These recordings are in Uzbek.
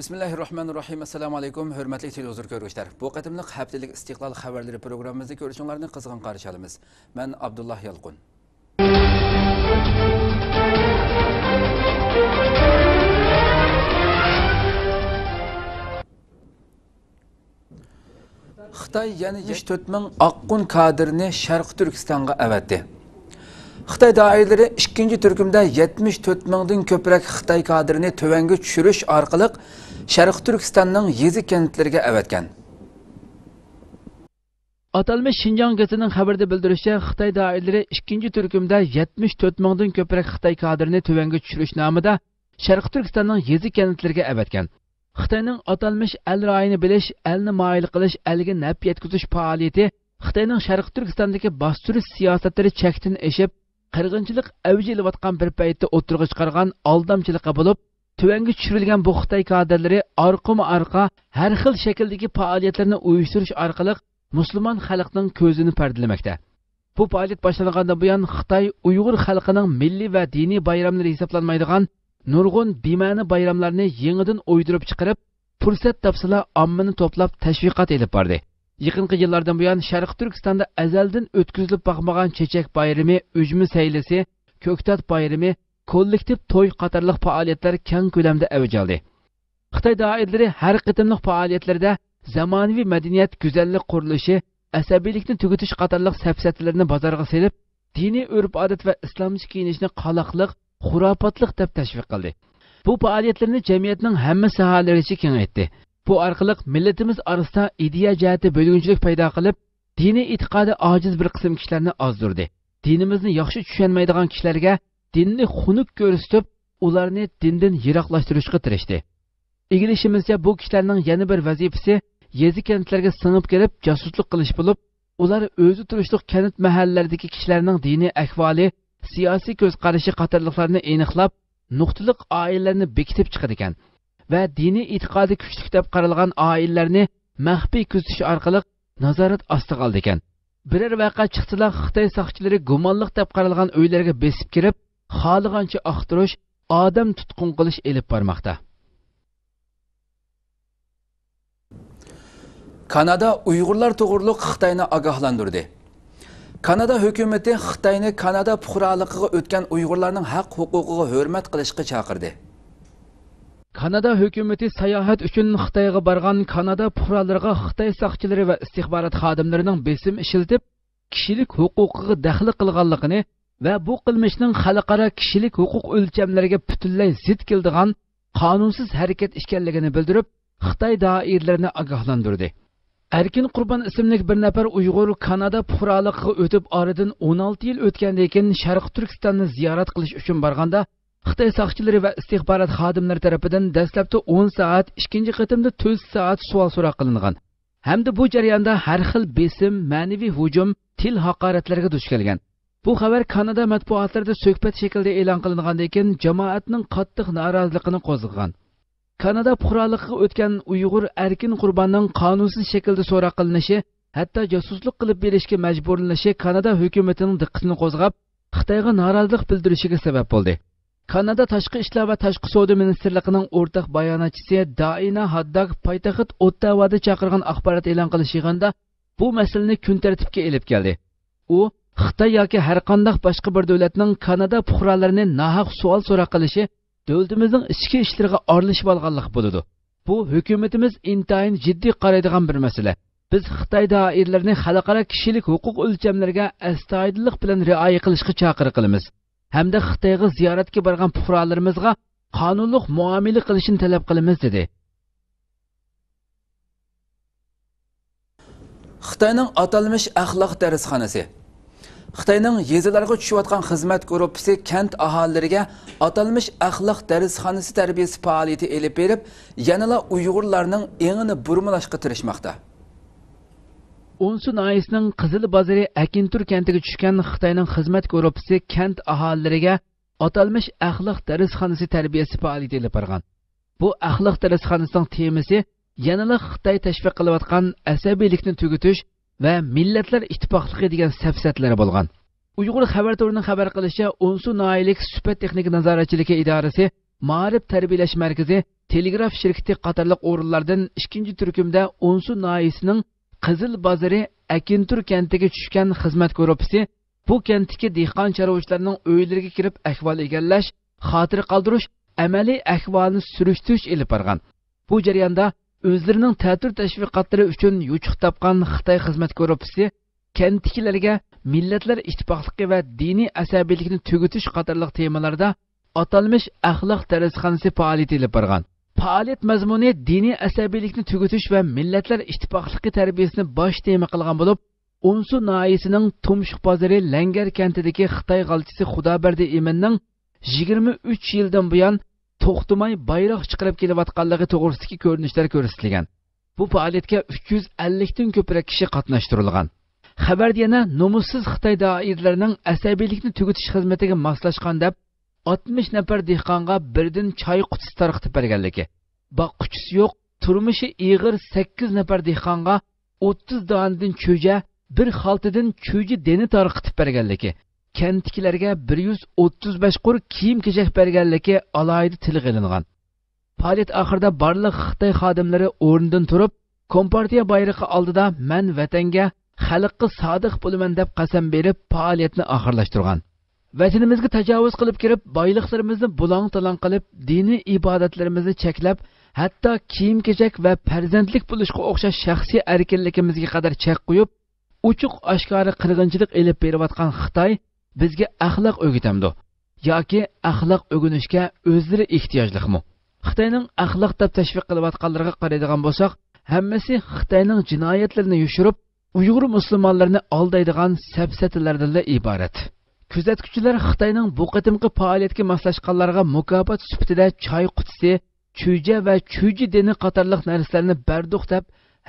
Bismillahirrahmanirrahim. Assalamu alaykum. Hürmetli televizor görüşler. Bu qatımlıq haftalik istiqlal xabarları programımızda görüşünlerini qızğın qarşı alımız. Ben Abdullah Yalqun. Xitay yana 74 ming Oqqun kadrini Sharq Turkistonga avatdi. Xitay doiralari 2-turkumda 74 mingdan ko'proq Xitay kadrini tövanga tushirish orqali Sharq Turkistonning yezi kentlariga avatgan. Atalmış Şinjan gazetinin xabarda bildirishicha, Xitay doiralari 2-turkumda 74 mingdan ko'proq Xitay kadrini tövanga tushirish nomida Sharq Turkistonning yezi kentlariga avatgan. Xitayning atalmış el rayini bilish, elni moyil qilish, elga naf yetkazish faoliyati Xitayning Sharq Turkistondagi bostirish siyosatlari chekdan eshib, qirg'inchilik avji olayotgan bir paytda o'tirg'i chiqargan aldamchilikqa bo'lib, tuvanga tushirilgan bu Xitoy kadrlari orqama-orqa har xil shakldagi faoliyatlarni uyushtirish orqali musulmon xalqning ko'zini pardalamoqda. Bu faoliyat boshlangandan buyon Xitoy Uyg'ur xalqining milliy va diniy bayramlari hisoblanmaydigan nurg'un bema'ni bayramlarni yangidan o'ydirib chiqarib, fursat topsala ommani to'plab tashviqot elib bordi. Yaqinqi yillardan buyon Sharq Turkistonda azaldan o'tkazilib boqmagan chechak bayrami, ujmi saylisi, ko'ktat bayrami, kollektiv to'y qatorliq faoliyatlar keng ko'lamda avj oldi. Xitoy doiralari har qitimliq faoliyatlarda zamonaviy madaniyat, go'zallik qurilishi, asabiylikni tugutish qatorliq safsatlarni bozorga selib, diniy urf-odat va islomcha kiyinishni qaloqliq, xurofotliq deb tashviq qildi. Bu faoliyatlarni jamiyatning hamma sohalariga kengaytdi. Bu orqali millatimiz orasida ideya jihati bo'lgunchilik paydo qilib, diniy e'tiqodi ojiz bir qism kishilarni ozdirdi. Dinimizni yaxshi tushunmaydigan kishilarga dinni xunuk ko'rsatib, ularni dindan yiroqlashtirishga tirishdi. Igilishimizcha bu kishilarning yana bir vazifasi yezi kentlarga singib kelib josuslik qilish bo'lib, ular o'zi turishliq kent mahallalaridagi kishilarning diniy ahvoli, siyosiy ko'z qarashi qatorliqlarni aniqlab, nuqtaliq oilalarni bekitib chiqar ekan va diniy e'tiqodi kuchli deb qaralgan oilalarni maxfiy kuzatish orqali nazorat ostiga oldi ekan. Biror vaqa chiqsala Xitoy soqchilari gumonliq deb qaralgan uylarga besib kirib, xohlagancha aqtirish, odam tutqun qilish elib bormoqda. Kanada Uyg'urlar to'g'riliq Xitoyni ogohlantirdi. Kanada hukumati Xitoyni Kanada fuqaroligiga o'tgan Uyg'urlarning haq-huquqiga hurmat qilishga chaqirdi. Kanada hukumati sayohat uchun Xitoyga borgan Kanada fuqarolariga Xitoy soqchilari va istixborot xodimlarining besim ishiltib, kishilik huquqiga daxl qilganligini va bu qilmishning xalqaro kishilik huquq o'lchamlariga butunlay zid keladigan qonunsiz harakat ekanligini bildirib, Xitoy doiralarini ogohlantirdi. Erkin Qurban ismli bir nafar Uyg'ur Kanada fuqaroligiga o'tib, oradan 16 yil o'tgandan keyin Sharq Turkistonni ziyorat qilish uchun borganda, Xitoy soqchilari va istixborot xodimlari tomonidan dastlabda 10 soat, ikkinchi qatimda 4 soat savol-so'roq qilingan. Hamda bu jarayonda har xil besim, ma'naviy hujum, til haqoratlarga duch kelgan. Bu xabar Kanada matbuotlarida suhbat shaklida e'lon qilingandan keyin jamoatning qattiq noroziligini qo'zg'agan. Kanada fuqaroligiga o'tgan Uyg'ur Erkin Qurbanning qonunsiz shaklda so'roq qilinishi, hatto josuslik qilib berishga majburlanishi Kanada hukumatining diqqatini qo'zg'ab, Xitoyga norozilik bildirishiga sabab bo'ldi. Kanada Tashqi ishlar va tashqi savdo ministrligining o'rtaq bayonotchisi Daina Haddag poytaxt Ottavada chaqirgan axborot e'lon qilish yig'inida bu masalani kun tartibga elib keldi. U Xitoy yoki har qanday boshqa bir davlatning Kanada fuqarolarini nohaq savol so'roq qilishi davlatimizning ichki ishlariga aralashib olganlik bo'ladi. Bu hukumatimiz intayin jiddiy qaraydigan bir masala. Biz Xitoy doiralarini xalqaro kishilik huquq o'lchamlariga astoydillik bilan rioya qilishga chaqirib hamda Xitoyga ziyoratga borgan fuqarolarimizga qonunliq muomala qilishni talab qilamiz dedi. Xitoyning atalmış axloq darsxonasi. Xitoyning yezilarga tushayotgan xizmat gruppasi kent aholilariga atalmış axloq darsxonasi tarbiyasi faoliyati elib berib, yanada Uyg'urlarning engini burmilashga tirishmoqda. Onsu naisining Qizil bozori Akintur kentiga tushgan Xitoyning xizmat gruppasi kent aholilariga atalmış axloq darsxonasi tarbiyasi faoliyati elib borgan. Bu axloq darsxonasining temasi yanada Xitoy tashviq qilayotgan asabiylikni tugutish va millatlar ittifoqligi degan safsatlari bo'lgan. Uyg'ur xabar torining xabar qilishicha, Onsu noilik supat texnik nazoratchiligi idorasi, Ma'rif tarbiyalash markazi telegraf şirketi qatarlıq o'rinlardan 2 turkumda Onsu nahisinin Qizil bozori Akintur kentiga tushgan xizmat gruppasi bu kentdagi dehqon chorvachilarning uylariga kirib ahvol egallash, xotira qoldirish, amaliy ahvolni surishtirish ilib borgan. Bu jarayonda o'zlarining ta'til tashviqotlari uchun yuchuq topgan Xitoy xizmat gruppasi kentdagilarga millatlar ittifoqligi va diniy asabiylikni tugutish qatorliq temalarda atalmış axloq darsxonasi faoliyat ilib borgan. Faoliyat mazmuni diniy asabiylikni tugutish va millatlar ittifoqligi tarbiyasini bosh tema qilgan bo'lib, Onsu nahisinin Tumshuq bozori Langar kentidagi Xitoy g'alchisi Xudoberdi Iminning 23 yildan buyon to'xtamay bayroq chiqarib kelayotganligi to'g'risidagi ko'rinishlar ko'rsatilgan. Bu faoliyatga 350 dan ko'proq kishi qatnashtirilgan. Xabarda yana nomussiz Xitoy doiralarining asabiylikni tugutish xizmatiga moslashgan deb 60 nafar dehqonga birdan choy qutisi tarqatib berganligi, boqquchisi yo'q, turmushi ig'ir 8 nafar dehqonga 30 dondan cho'ja, bir xaltadan cho'ji deni tarqatib berganligi, kentdagilarga 135 qur kiyim-kechak berganligi alohida tilga ilingan. Faoliyat oxirida barliq Xitoy xodimlari o'rnidan turib, Kompartiya bayrog'i oldida "Men vatanga, xalqqa sodiq bo'laman" deb qasam berib, faoliyatni oxirlashtirgan. Vatanimizga tajovuz qilib kirib, boyliqlarimizni bulang-talang qilib, diniy ibodatlarimizni cheklab, hatto kiyim-kechak va farzandlik bo'lishga o'xshash shaxsiy erkinligimizga qadar chek qo'yib, uchuq oshkora qirg'inchilik elib berayotgan Xitoy bizga axloq o'rgatamdi yoki axloq o'rganishga o'zlari ehtiyojliqmi? Xitoyning axloq deb tashviq qilayotganlarga qaraydigan bo'lsak, hammasi Xitoyning jinoyatlarini yushirib, Uyg'ur musulmonlarini aldaydigan safsatalardan iborat. Kuzatuvchilar Xitoyning bu qatimqi faoliyatga moslashganlarga mukofot sifatida choy qutisi, cho'ja va cho'ji deni qatorliq narsalarni berduq deb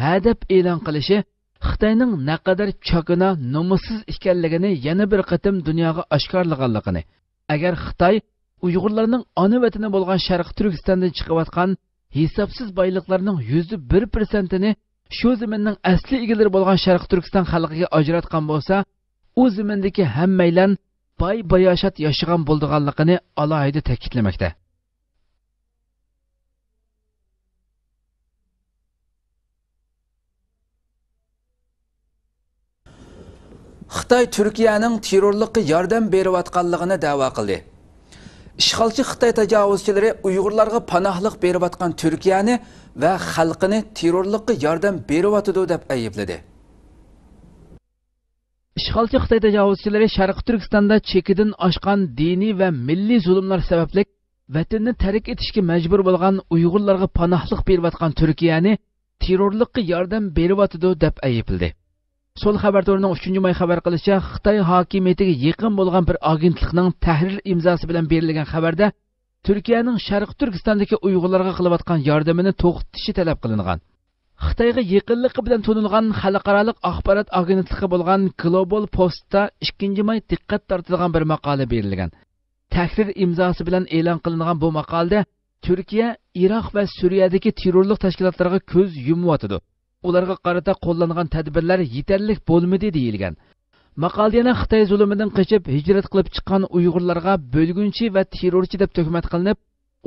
hadab e'lon qilishi Xitoyning naqadar chokina, nomussiz ekanligini yana bir qatim dunyoga oshkorlaganligini. Agar Xitoy Uyg'urlarning ona vatani bo'lgan Sharq Turkistondan chiqayotgan hisobsiz boyliqlarning 1% shu zaminning asli egalari bo'lgan Sharq Turkiston xalqiga ajratgan bo'lsa, u zamindagi hammaylan boy-bayoshat yashagan bo'lganligini alohida ta'kidlamoqda. Xitoy Turkiyaning terrorlikqa yordam berayotganligini da'vo qildi. İşğalçı Xitoy tajovuzchilari Uyg'urlarga panohlik berayotgan Turkiyani va xalqini terrorlikqa yordam beryotidi deb aybladi. İşğalçı Xitoy tajovuzchilari Sharq Turkistonda chekidan oshgan diniy va milliy zulmlar sababli vatanni tark etishga majbur bo'lgan Uyg'urlarga panohlik berayotgan Turkiyani terrorlikqa yordam beryotidi deb aybladi. Sol xabar torining 3-may xabar qilishicha, Xitoy hokimiyatiga yaqin bo'lgan bir agentlikning tahrir imzosi bilan berilgan xabarda Turkiyaning Sharq Turkistondagi Uyg'urlarga qilayotgan yordamini to'xtatishi talab qilingan. Xitoyga yaqinligi bilan tanilgan xalqaro axborot agentligi bo'lgan Global Postda 2-may diqqat tortilgan bir maqola berilgan. Tahrir imzosi bilan e'lon qilingan bu maqolada Turkiya Iroq va Suriyadagi terrorlik tashkilotlariga ko'z yumayotdi. Ularga qarata qo'llangan tadbirlar yetarli bo'lmadi deyilgan. Maqolada yana Xitoy zulmidan qochib hijrat qilib chiqqan Uyg'urlarga bo'lgunchi va terrorchi deb tuhmat qilinib,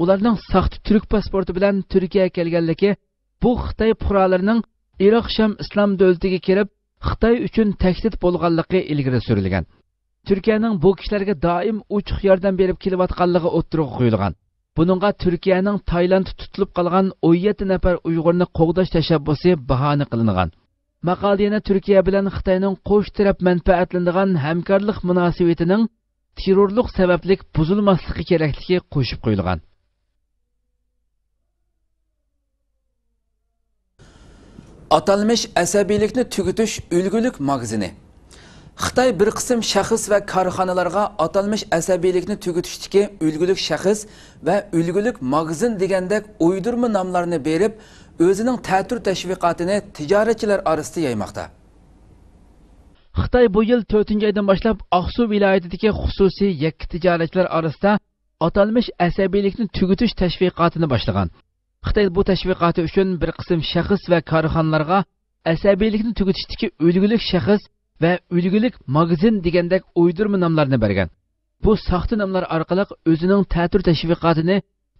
ularning saxta turk pasporti bilan Turkiyaga kelganligi bu Xitoy fuqarolarining Iroq Sham islom davlatiga kirib, Xitoy uchun tahdid bo'lganligi ilgari surilgan. Turkiyaning bu kishilarga doim uchuq yordam berib kelayotganligi o'ttirib qo'yilgan. Buningga Turkiyaning Taylandda tutilib qolgan 17 nafar Uyg'urni qo'g'dash tashabbusi bahona qilingan. Maqolada yana Turkiya bilan Xitoyning qo'sh taraf manfaatlanadigan hamkorlik munosabatining terrorlik sababli buzilmasligi kerakligi qo'shib qo'yilgan. Atalmış asabiylikni tugutish ulgulik magazini. Xitoy bir qism shaxs va korxonalarga atalmış asabiylikni tugutishdagi ulgulik shaxs va ulgulik magazin degandek uydurma nomlarni berib, o'zining ta'tir tashviqotini tijoratchilar orasida yaymoqda. Xitoy bu yil 4-oydan boshlab Aqsu viloyatidagi xususiy yakka tijoratchilar orasida atalmış asabiylikni tugutish tashviqotini boshlagan. Xitoy bu tashviqoti uchun bir qism shaxs va korxonalarga asabiylikni tugutishdagi ulgulik shaxs va ulgulik magazin degandek uydurma nomlarni bergan. Bu saxta nomlar orqali o'zining ta'tir tashviqotini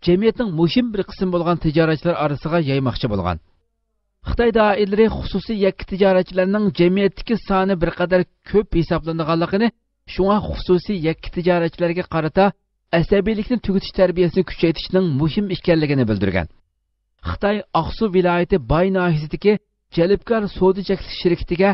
jamiyatning muhim bir qismi bo'lgan tijoratchilar orasiga yaymoqchi bo'lgan. Xitoy doiralari xususiy yakka tijoratchilarning jamiyatdagi soni bir qadar ko'p hisoblanganligini, shunga xususiy yakka tijoratchilarga qarata asabiylikni tugutish tarbiyasini kuchaytirishning muhim ekanligini bildirgan. Xitoy Aqsu viloyati Bay nohiyasidagi jalbkor savdo cheklanish shirkatiga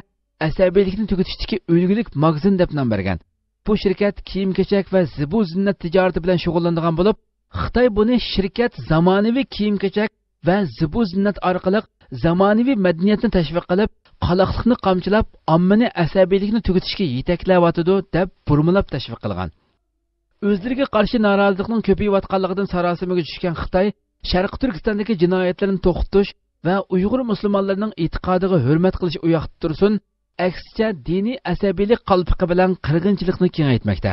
asabiylikni tugutishdagi ulgulik magazin deb nom bergan. Bu shirkat kiyim-kechak va zibu-zinnat tijorati bilan shug'ullanadigan bo'lib, Xitoy buni shirkat zamonaviy kiyim-kechak va zibu-zinnat orqali zamonaviy madaniyatni tashviq qilib, qaloqlikni qamchilab, ommani asabiylikni tugutishga yetaklayotidi deb burmilab tashviq qilgan. O'zlariga qarshi norozilikning ko'payayotganligidan sarosimaga tushgan Xitoy Sharq Turkistondagi jinoyatlarni to'xtatish va Uyg'ur musulmonlarining e'tiqodiga hurmat qilish u yoqda tursin, aksicha diniy asabiylik qalpiqi bilan qirg'inchilikni kengaytmoqda.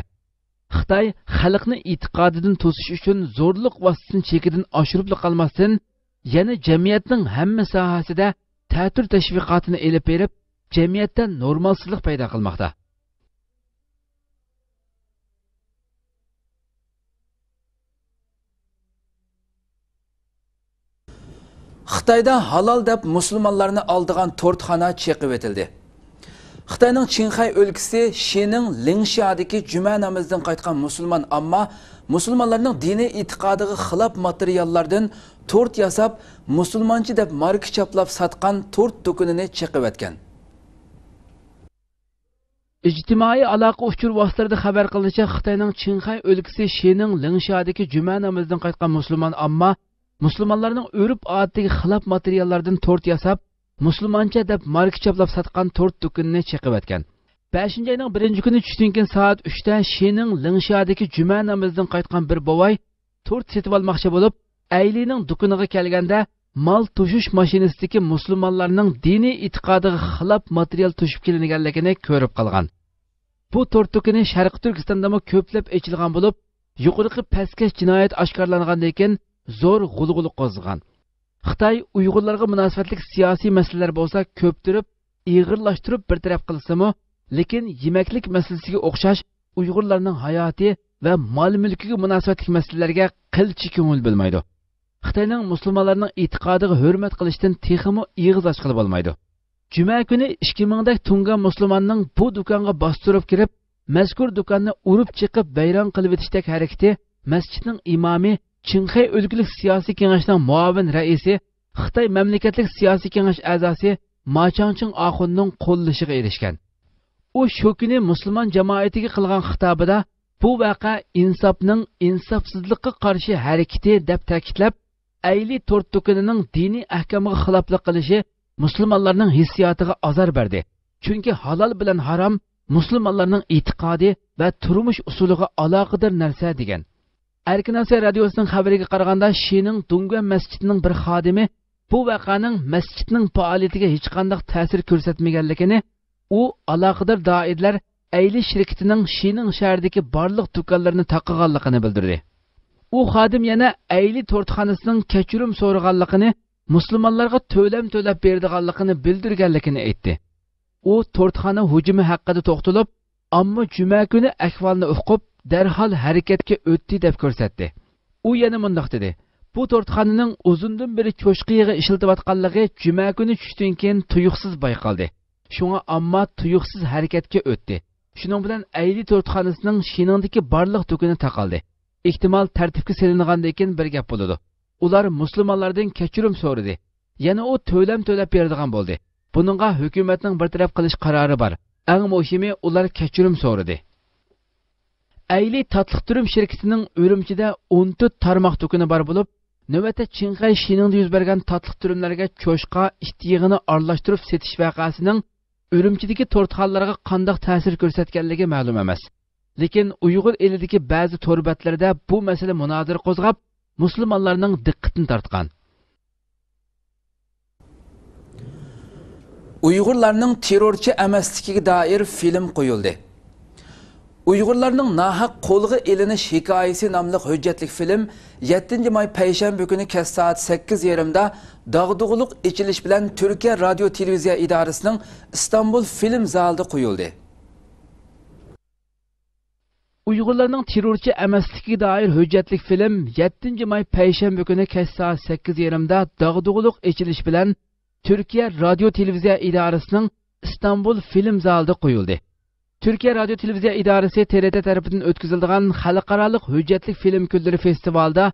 Xitoy xalqni e'tiqodidan to'sish uchun zo'rliq vositasini chekidan oshirib qolmasdan, yana jamiyatning hamma sohasida ta'tir tashviqotini elib berib, jamiyatda normalsizlik paydo qilmoqda. Xitoyda halol deb musulmonlarni oldigan to'rtxona chaqib etildi. Xitoyning Qinghai o'lkasi Shining Lingshiadagi juma namozidan qaytgan musulmon ammo musulmonlarning diniy e'tiqodiga xilof materiallardan to'rt yasab, musulmoncha deb marka chaplab satgan to'rt do'konini chaqib etgan. Ijtimoiy aloqa uchur vositalarida xabar qilinishicha, Xitoyning Qinghai o'lkasi Shining Lingshiadagi juma namozidan qaytgan musulmon ammo musulmonlarning o'rib odatiga xilof materiallardan to'rt yasab, musulmoncha deb marka chaplab satgan to'rt do'konini chaqib etgan. 5-oyning 1-kuni tushdan keyin soat 3 da Shining Lingshiadagi juma namozidan qaytgan bir bovoy to'rt setib olmoqchi bo'lib, aylining do'koniga kelganda mal tushish mashinasidagi musulmonlarning diniy e'tiqodiga xilof material tushib kelinganligini ko'rib qolgan. Bu to'rt do'koni Sharq Turkistonda ko'plab ochilgan bo'lib, yuqorqi pastkash jinoyat oshkorlangandan keyin zo'r g'ulg'uli qo'zg'agan. Xitoy Uyg'urlarga munosabatli siyosiy masalalar bo'lsa ko'ptirib, ig'irlashtirib bir taraf qilsa-mu, lekin yemaklik masalasiga o'xshash Uyg'urlarning hayoti va mol-mulkiga munosabatli masalalarga qilchi ko'ngil bilmaydi. Xitoyning musulmonlarning e'tiqodiga hurmat qilishdan texmi ig'iz ochqili bo'lmaydi. Juma kuni 2000 dak tungan musulmonning bu do'konga bostirib kirib, mazkur do'konni urib chiqib bayron qilib o'tishdek harakati masjidning imomi Qinghai o'lkalik siyosiy kengashining muavin raisi, Xitoy mamlakatlik siyosiy kengash a'zosi Ma Changqing Axunning qo'llashiga erishgan. U shu kuni musulmon jamoatiga qilgan xitobida bu vaqa insofning insofsizlikka qarshi harakati deb ta'kidlab, ayli to'rt do'konining diniy ahkomiga xiloflik qilishi musulmonlarning hissiyotiga azor berdi. Chunki halol bilan harom musulmonlarning e'tiqodi va turmush usuliga aloqador narsa degan. Erkin Osiyo radiosining xabariga qaraganda, Shining Dungan masjidining bir xodimi bu voqeaning masjidning faoliyatiga hech qanday ta'sir ko'rsatmaganligini, u aloqador doirlar ayli shirkatining Shining shahridagi barliq do'konlarini taqaganligini bildirdi. U xodim yana ayli to'rtxonasining kechirim so'raganligini, musulmonlarga to'lab berdiganligini bildirganligini aytdi. U to'rtxona hujumi haqida to'xtalib, ammo juma kuni ahvolni o'qib darhol harakatga o'tdi deb ko'rsatdi. U yana mundoq dedi: bu to'rtxonaning uzundan beri cho'shqiga ishiltayotganligi juma kuni tushdan keyin tuyuqsiz bayqaldi. Shunga ammo tuyuqsiz harakatga o'tdi. Shuning bilan ayli to'rtxonasining Shiningdagi barliq do'koni taqaldi. Ehtimol tartibga solingandan keyin bir gap bo'ladi. Ular musulmonlardan kechirim so'radi. Yana u to'lab beradigan bo'ldi. Buningga hukumatning bir taraf qilish qarori bor. Eng muhimi ular kechirim so'radi. Ayli tatliq turum shirkatining Urumchida 14 tarmoq do'koni bor bo'lib, navbatda Qinghai Shiningda yuz bergan tatliq turumlarga cho'shqa ishtig'ini aralashtirib setish voqeasining Urumchidagi to'rtxonlarga qanday ta'sir ko'rsatganligi ma'lum emas. Lekin Uyg'ur elidagi ba'zi to'rbatlarda bu masala munozara qo'zg'ab, musulmonlarning diqqatini tortgan. Uyg'urlarning terrorchi emasligiga doir film qo'yildi. Uyg'urlarning nahaq qo'lga elinish hikoyasi nomli hujjatli film 7-may payshanba kuni kech soat 8:30 da dag'dug'liq ichilish bilan Turkiya radio televiziya idorasining Istanbul film zalida qo'yildi. Uyg'urlarning terrorchi emasligiga doir hujjatli film 7 may payshanba kuni kech soat 8:30 da dag'dug'uluq ochilish bilan Turkiya radio televiziya idorasining İstanbul film zalida qo'yildi. Turkiya radio televiziya idorasi TRT tarafidan o'tkazilgan xalqaro hujjatli film kunlari festivalida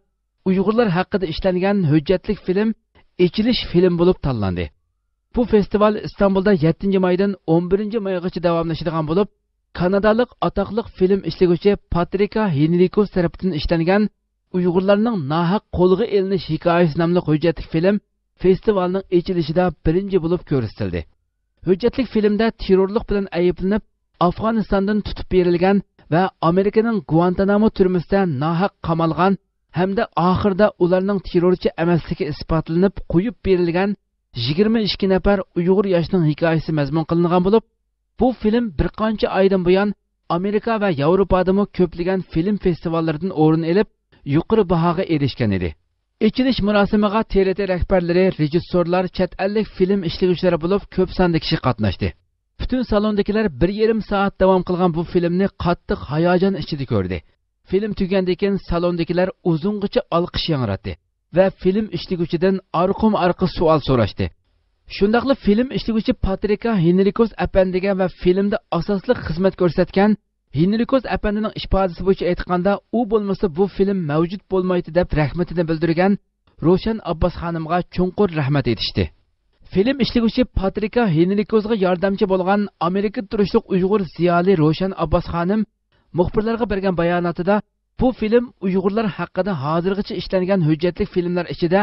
Uyg'urlar haqida ishlangan hujjatli film ochilish film bo'lib tanlandi. Bu festival İstanbulda 7 maydan 11 maygacha davomlashadigan bo'lib, Kanadalik atoqli film ishlaguvchi Patrika Henrikos tarafidan ishlangan Uyg'urlarning nahaq qo'lga elinish hikoyasi nomli hujjatli film festivalning ochilishida birinchi bo'lib ko'rsatildi. Hujjatli filmda terrorlik bilan ayblanib Afg'onistondan tutib berilgan va Amerikaning Guantanamo turmasida nahaq qamalgan hamda oxirida ularning terrorchi emasligi isbotlanib qo'yib berilgan 22 nafar Uyg'ur yoshining hikoyasi mazmun qilingan bo'lib, bu film bir qancha oydan buyon Amerika va Yevropadagi ko'plagan film festivallaridan o'rin olib, yuqori bahoga erishgan edi. Ochilish murosimiga TRT rahbarlari, rejissyorlar, chet ellik film ishlaguvchilari bo'lib ko'p sonda kishi qatnashdi. Butun salondagilar 1,5 soat davom qilgan bu filmni qattiq hayajon ichida ko'rdi. Film tugandan keyin salondagilar uzungacha olqish yangratdi va film ishlaguvchidan arqum-arqa savol so'rashdi. Shundaqli film ishlaguvchi Patrika Henrikos apandiga va filmda asosli xizmat ko'rsatgan Henrikos apandining ifodasi bo'yicha aytganda, u bo'lmasa bu film mavjud bo'lmaydi deb rahmatini bildirgan Roshan Abbos xonimga cho'nqur rahmat etishdi. Film ishlaguvchi Patrika Henrikosga yordamchi bo'lgan Amerika turishliq Uyg'ur ziyoli Roshan Abbos xonim muxbirlarga bergan bayonotida bu film Uyg'urlar haqida hozirgacha ishlangan hujjatli filmlar ichida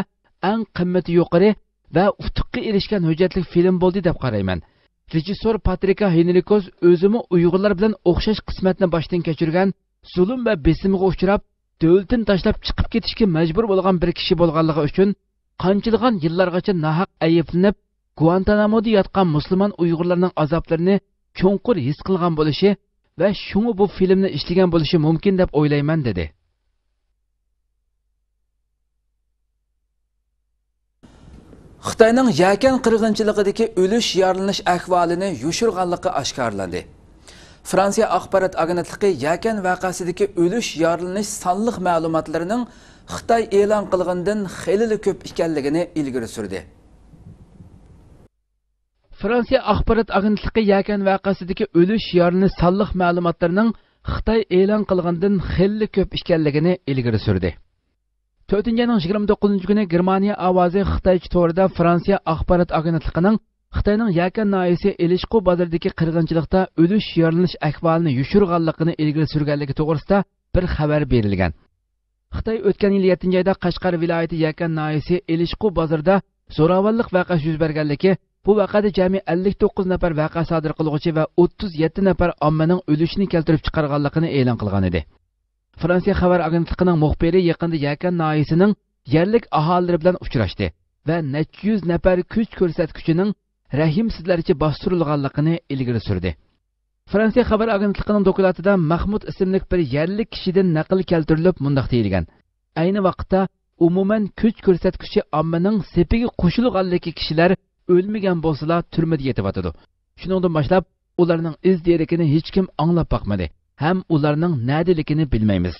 eng qimmati yuqori va utuqqa erishgan hujjatli film bo'ldi deb qarayman. Rejissor Patrika Henrikos o'zimi Uyg'urlar bilan o'xshash qismatni boshdan kechirgan, zulm va besimga uchrab, davlatdan tashlab chiqib ketishga majbur bo'lgan bir kishi bo'lganligi uchun qanchilgan yillargacha nahaq ayblanib, Guantanamoda yotgan musulmon Uyg'urlarning azoblarini cho'nqur his qilgan bo'lishi va shunga bu filmni ishlagan bo'lishi mumkin deb o'ylayman dedi. Xitoyning Yakan qirg'inchiligidagi o'lish yaralanish ahvolini yushirganligi oshkorlandi. Fransiya axborot agentligi Yakan voqeasidagi o'lish yaralanish sonliq ma'lumotlarining Xitoy e'lon qilgandan xeyli ko'p ekanligini ilgari surdi. Fransiya axborot agentligi Yakan voqeasidagi o'lish yaralanish sonliq ma'lumotlarining Xitoy e'lon qilgandan xeyli ko'p ekanligini ilgari surdi. 4-29 kuni Germaniya ovozi Xitoycha to'g'rida Fransiya axborot agentligining Xitoyning Yakan noyasi Elishqu bozoridagi qirg'inchilikda o'lish yaralanish ahvolini yushirganligini ilgari surganligi to'g'risida bir xabar berilgan. Xitoy o'tgan yil 7-oyda Qashqar viloyati Yakan noyasi Elishqu bozorida zo'ravonlik voqeasi yuz berganligi, bu voqeada jami 59 nafar voqea sodir qiluvchi va 37 nafar ommaning o'lishini keltirib chiqarganligini e'lon qilgan edi. Fransiya xabar agentligining muxbiri yaqinda Yakan noyisining yerlik aholilari bilan uchrashdi va necha yuz nafar kuch ko'rsatuvchining rahimsizlarcha bostirilganligini ilgari surdi. Fransiya xabar agentligining dokladida Mahmud ismli bir yerlik kishidan naql keltirilib mundaq deyilgan. Ayni vaqtda umuman kuch ko'rsatuvchi ommaning sepiga qo'shilganligi kishilar o'lmagan bo'lsalar turmada yetyotidi. Shuningdan boshlab ularning iz derakini hech kim anglab boqmadi. Ham ularning nadiligini bilmaymiz.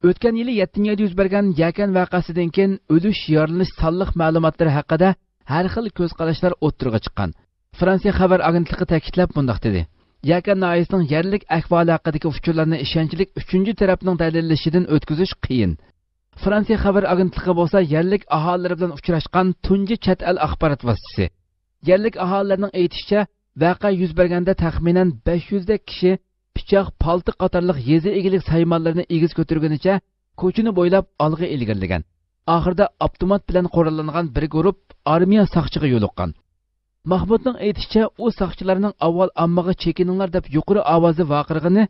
O'tgan yili 7-oyda yuz bergan Yakan voqeasidan keyin o'lish yaralanish sonliq ma'lumotlari haqida har xil ko'z qarashlar o'ttirga chiqqan. Fransiya xabar agentligi ta'kidlab mundaq dedi. Yakan noyisining yerlik ahvoli haqidagi uchurlarni ishonchlik 3-tarafning dalillashidan o'tkazish qiyin. Fransiya xabar agentligi bo'lsa yerlik aholilari bilan uchrashgan tunji chet el axborot vositasi. Yerlik aholilarining aytishicha, voqea yuz berganda taxminan 500 dak kishi pichoq, palti qatorliq yezi egilik saymonlarini egiz ko'targanicha ko'chini bo'ylab olg'a ilgirlagan. Oxirida avtomat bilan qurollangan bir guruh armiya saqchiga yo'liqqan. Mahmudning aytishicha, u saqchilarning avval ommaga chekininglar deb yuqori ovozda vaqirg'ini,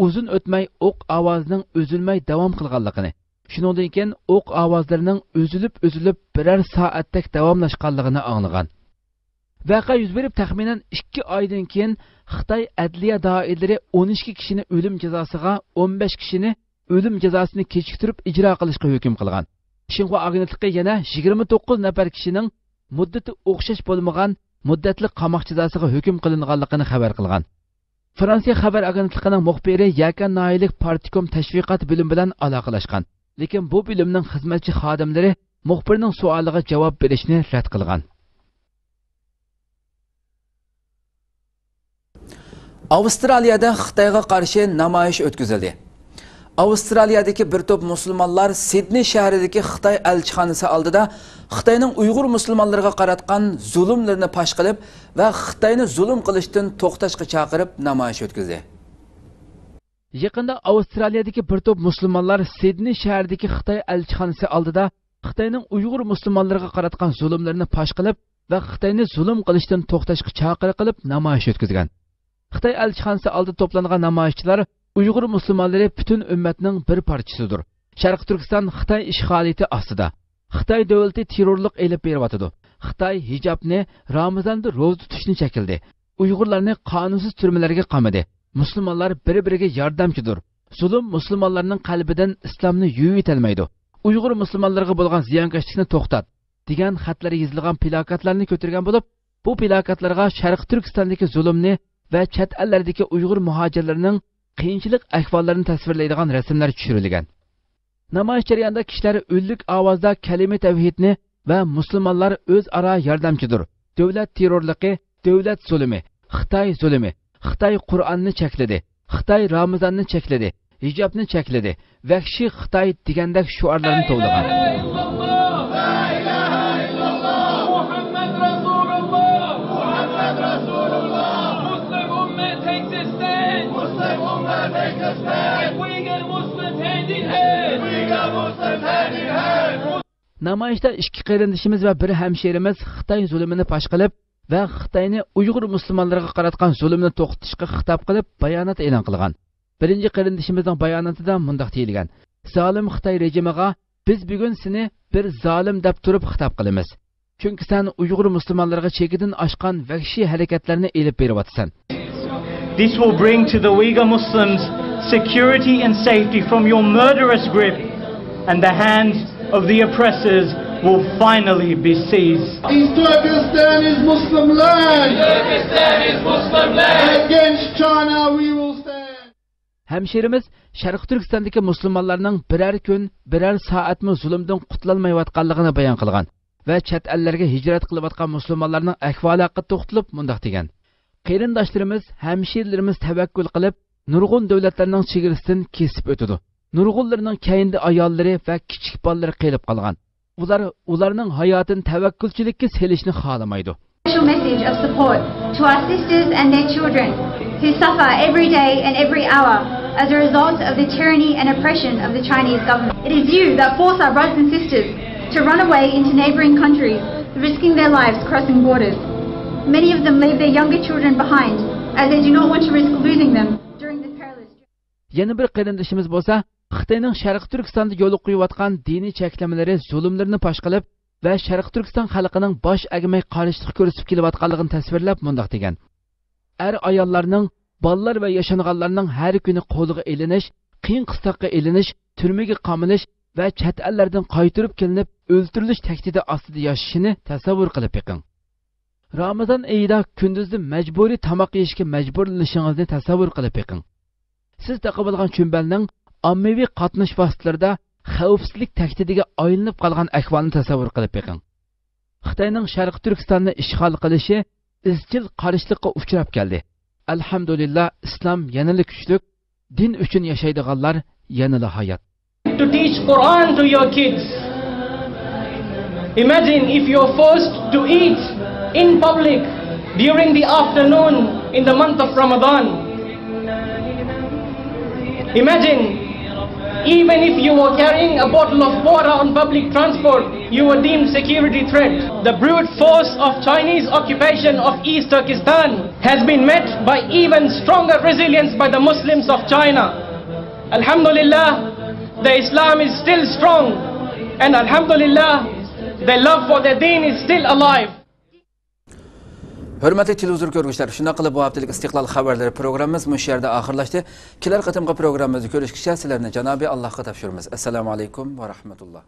uzun o'tmay o'q ovozining uzilmay davom qilganligini, shuningdek keyin o'q ovozlarining uzilib biror soatdak davomlashganligini anglagan. Voqea yuz berib taxminan 2 oydan keyin Xitoy adliya doiralari 12 kishini o'lim jazosiga, 15 kishini o'lim jazosini kechiktirib ijro qilishga hukm qilgan. Xinhua agentligi yana 29 nafar kishining muddati o'xshash bo'lmagan muddatli qamoq jazosiga hukm qilinganligini xabar qilgan. Fransiya xabar agentligining muxbiri Yakan Naylik Partikom tashviqot bo'limi bilan aloqalashgan. Lekin bu bo'limning xizmatchi xodimlari muxbirning savoliga javob berishni rad qilgan. Avustraliyada Xitoyga qarshi namoyish o'tkazildi. Avustraliyadagi bir to'p musulmonlar Sidney shahridagi Xitoy elchixonasi oldida Xitoyning Uyg'ur musulmonlariga qaratgan zulmlarini fosh qilib va Xitoyni zulm qilishdan to'xtashga chaqirib namoyish o'tkazdi. Yaqinda Avustraliyadagi bir to'p musulmonlar Sidney shahridagi Xitoy elchixonasi oldida Xitoyning Uyg'ur musulmonlariga qaratgan zulmlarini fosh qilib va Xitoyni zulm qilishdan to'xtashga chaqiriq qilib namoyish o'tkazgan. Xitoy elchixonasi oldida to'plangan namoyishchilar Uyg'ur musulmonlari butun ummatning bir parchasidir. Sharq Turkiston Xitoy ishg'oliyati ostida. Xitoy davlati terrorlik elib beryapti. Xitoy hijobni Ramazonda ro'za tutishni chekildi. Uyg'urlarni qonunsiz turmalarga qamadi. Musulmonlar bir-biriga yordamchidir. Zulm musulmonlarning qalbidan islomni yuvib etolmaydi. Uyg'ur musulmonlarga bo'lgan ziyonkashlikni to'xtat degan xatlar yozilgan plakatlarni ko'targan bo'lib, bu plakatlarga Sharq Turkistondagi zulmni va chet ellardagi Uyg'ur muhojirlarining qiyinchilik ahvollarini tasvirlaydigan rasmlar tushirilgan. Namoyish jarayonida kishilar o'llik ovozda kalima tavhidni va musulmonlar o'zaro yordamchidir. Davlat terrorligi, davlat zulmi, Xitoy zulmi, Xitoy Qur'onni chekladi, Xitoy Ramazonni chekladi, hijobni chekladi, vahshiy Xitoy degandek shuarlarni to'g'lagan. Namoyishda ikki qarindishimiz va bir hamshirimiz Xitoy zulmini fosh qilib va Xitoyni Uyg'ur musulmonlariga qaratgan zulmni to'xtatishga xitob qilib bayonot e'lon qilgan. Birinchi qarindishimizning bayonotida mundaq deyilgan: "Zolim Xitoy rejimiga biz bugun seni bir zolim deb turib xitob qilamiz. Chunki sen Uyg'ur musulmonlariga chekidan oshgan vahshiy harakatlarni elib beryapsan." This will bring to the Uyghur Muslims security and safety from your murderous grip, and the hands of the oppressors will finally be seized. East Turkestan is Muslim land. Turkestan is Muslim land. Against China we will stand. Hamshirimiz Sharq Turkistondagi musulmonlarning biror kun, biror soatmi zulmdan qutulolmayotganligini bayon qilgan va chet ellarga hijrat qilayotgan musulmonlarning ahvoli haqida to'xtalib mundaq degan: "Qarindoshlarimiz, hamshirlarimiz tavakkul qilib, nurg'un davlatlarning chegarasidan kesib o'tadi. Nurg'unlarning kayinda ayollari va kichik bolalari qilib qolgan. Ularning hayotini tavakkulchilikka selishni xohlamaydi." Special message of support to our sisters and their children who suffer every day and every hour as a result of the tyranny and oppression of the Chinese government. It is you that force our brothers and sisters to run away into neighboring countries, risking their lives crossing borders. Many of them leave their younger children behind as they do not want to risk losing them during this perilous journey. Yana bir qarindishimiz bo'lsa, Xitoyning Sharq Turkistonda yo'l qo'yayotgan diniy cheklamalari zulmlarni fosh qilib va Sharq Turkiston xalqining bosh egmay qarshilik ko'rsatib kelayotganligini tasvirlab mundaq degan: ayollarning, bolalar va yashanganlarning har kuni qo'liga elinish, qiyin qistoqqa elinish, turmaga qamilish va chet ellardan qaytirib kelinib o'ldirilish tahdidi ostida yashashini tasavvur qilib beqing. Ramazon oyida kunduzda majburiy tamoq yeyishga majburlanishingizni tasavvur qilib beqing. Siz taqib olgan chumbalning ommaviy qatnash vositalarida xavfsizlik tahdidiga aylanib qolgan ahvolni tasavvur qilib beqing. Xitoyning Sharq Turkistonni ishg'ol qilishi izchil qarshilikqa uchrab keldi. Alhamdulillah, islom yanada kuchli, din uchun yashaydiganlar yanada hayot. To teach Quran to your kids. Imagine if you're forced to eat in public during the afternoon in the month of Ramadan. Imagine, even if you were carrying a bottle of water on public transport, you were deemed security threat. The brute force of Chinese occupation of East Turkestan has been met by even stronger resilience by the Muslims of China. Alhamdulillah, the Islam is still strong, and Alhamdulillah, their love for their deen is still alive. Hürmetli televizyon görgüçler, şuna qilib bu haftalik istiqlal xabarlari programmamiz bu yerda oxirlashdi. Kelar qatimqi programmamizni ko'rishgacha sizlarni Janobi Allohga topshiramiz. Assalomu alaykum va rahmatulloh.